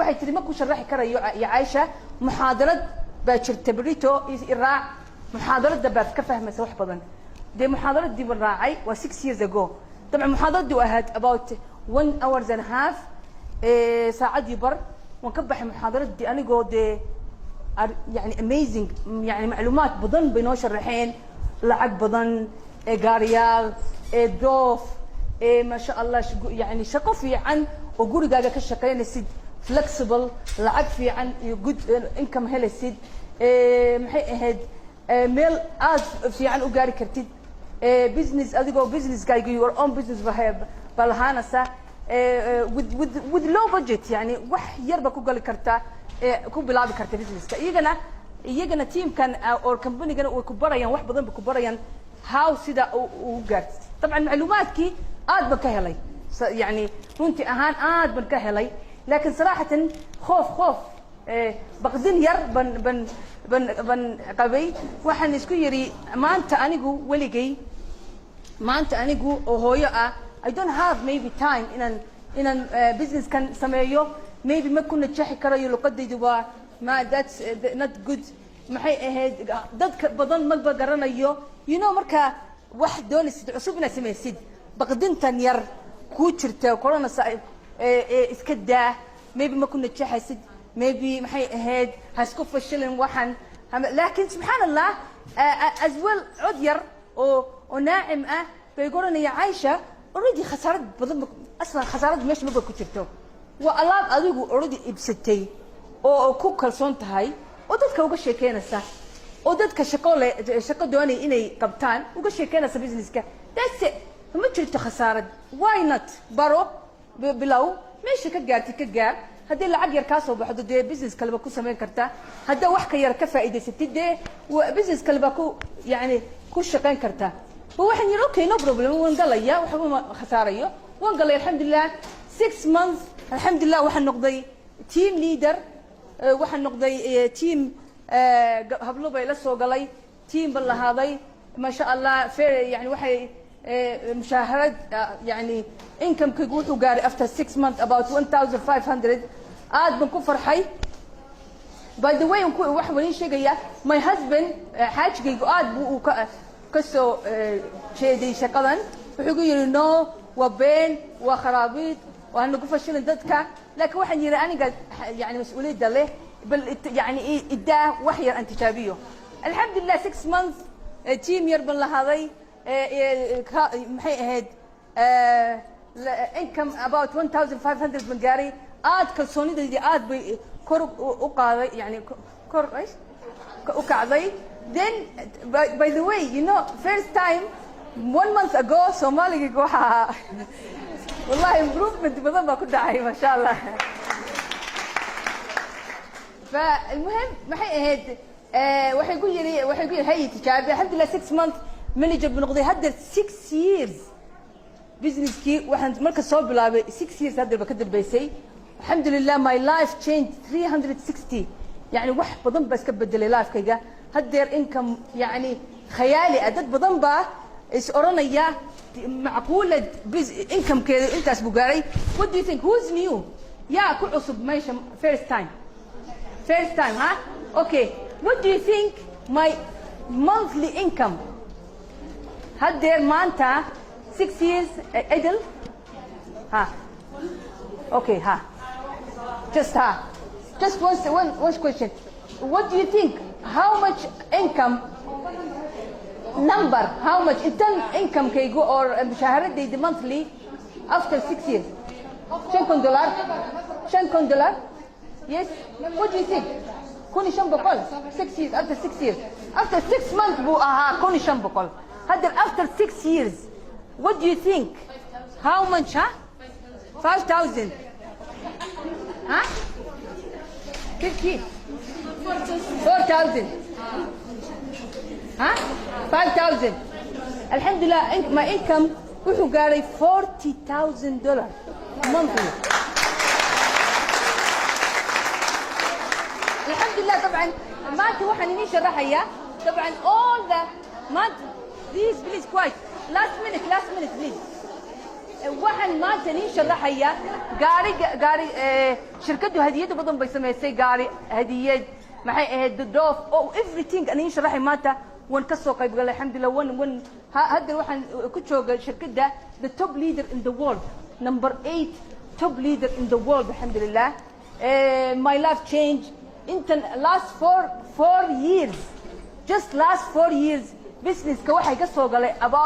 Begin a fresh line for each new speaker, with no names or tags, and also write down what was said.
waxay tiri ma ku sharaxi karayo ya Aisha muxaadarad baa jirta بريتو iraac muxaadarada baad ka fahmaysaa wax badan de muxaadaradii baan raacay waa 6 years ago طبعا muxaadaradii ahayd about 1 hours and a half saacadii bar waan ka baxay muxaadaradii anigoo de يعني amazing يعني معلومات بدن بينو شرحين لعب بدن قاريال دوف ما شاء الله يعني شقو في عن وقولي قاعدة كشقين السيد flexible لعب في عن good income هلا السيد محي هاد ميل في عن وقاري كرتيد business أديكو business قاعد your own business بهاب بالهانا سا with low budget يعني وح يربكو قال كرتا ku bilaabi karta businesska iyagana team kan or company kan way ku barayaan wax badan ba ku barayaan how sida uu gaartay طبعا macluumaadkii aad ba ka helay yani runtii ahaan aad ban ka helay laakiin صراحه khoof baqdin yar ban qabay waxaan isku yiri maanta anigu oo hooyo ah I don't have maybe time inaan business kan sameeyo maybe ما كنا تشحي كرايو لقدي دوا ما that's not good maxay ahayd dadka badan ma garanayo you know marka wax doonaysid cusubna sameeysid baqdintan yar ku jirta corona iska daa maybe ma kuna tشحيsid maybe maxay ahayd hasku fashilin waxan laakiin subhanallah as well cod yar oo naacim ah bay goranaya Aisha already khasarad badan aslan khasarad meesh ma ku jirto وألاب أديكو already إبستي أو كوكل صنتهاي ودتك وقش شيكينسا ودتك شقة دواني إني قبطان وقش شيكينسا بيزنس كا that's it ما تشرت خسارة why not برو بلاو ماشي كجار هذا اللي عقير كاسو بحدود ده بيزنس كلبكو سمين كرتا هذا وحكة يركفها إذا ستة ده وبيزنس كلبكو يعني كل شقين كرتا هو حين يروكي no problem ونقول يا وحبوا خسارة يو ونقول الحمد لله 6 months الحمد لله وحن نقضي تيم ليدر وحن نقضي تيم هبلو بيلسو قلي تيم بالله هذي ما شاء الله فير يعني وحي مشاهرات يعني income كيقول وقاري after 6 months about 1500 عاد بنكون فرحي by the way نكون وحولين شيء جيا my husband حاج جيجو عاد كسو شيء دي شقلن وحقول ينو وبين وخرابيط وأنا قفشل ضدك لكن واحد يرى أنا قال يعني مسؤولية دله يعني إيه إداه وحير أنت تابيه الحمد لله 6 months تيم يربن لهذي محي هاد income about 1500 من قاري عاد كل دي عاد بكور وقاضي يعني كور إيش وقاضي then by the way you know first time 1 month ago Somali جوها والله improvement بدل ما كنت عاي ما شاء الله فالمهم محي هاد وحيقول هي تجاربي الحمد لله 6 months manager بنقضي هذا 6 years business كي واحد مركز صوب بلابي 6 years هذا بكدر بيسي الحمد لله my life changed 360 يعني واحد بضم بس كبدل لايف كيجا هدير income يعني خيالي أدد بضم با إيش أرانا إياه معقولة income كده أنت أسبوعي what do you think who's new يا كل عصب ماشي first time ها okay what do you think my monthly income هدير مانتا 6 years idle ها okay ها just one question what do you think how much income number how much income can go or مشاهرات دي monthly after 6 years $10 yes what do you think كوني شن بقول 6 years after 6 years after 6 months بو كوني شن بقول هذا after 6 years what do you think how much ها 5000 ها 50 4000 ها 5000 الحمد لله my income وحو قاري $40,000 monthly الحمد لله طبعا ما انت واحد نيش الرحية طبعا all the ما please quiet last minute please waxaan maanta niin sharaxaya gaari shirkadu hadiyada badan bay samaysay gaari hadiyad maxay ahayd doof oo everything niin sharaxay maanta wan ka soo qayb galay alxamdulillah wan hadda waxaan ku jooga shirkada the top leader in the world number 8 top leader in the world alxamdulillah my life changed in the last 4 years just last 4 years business ka waxay ka soo galay about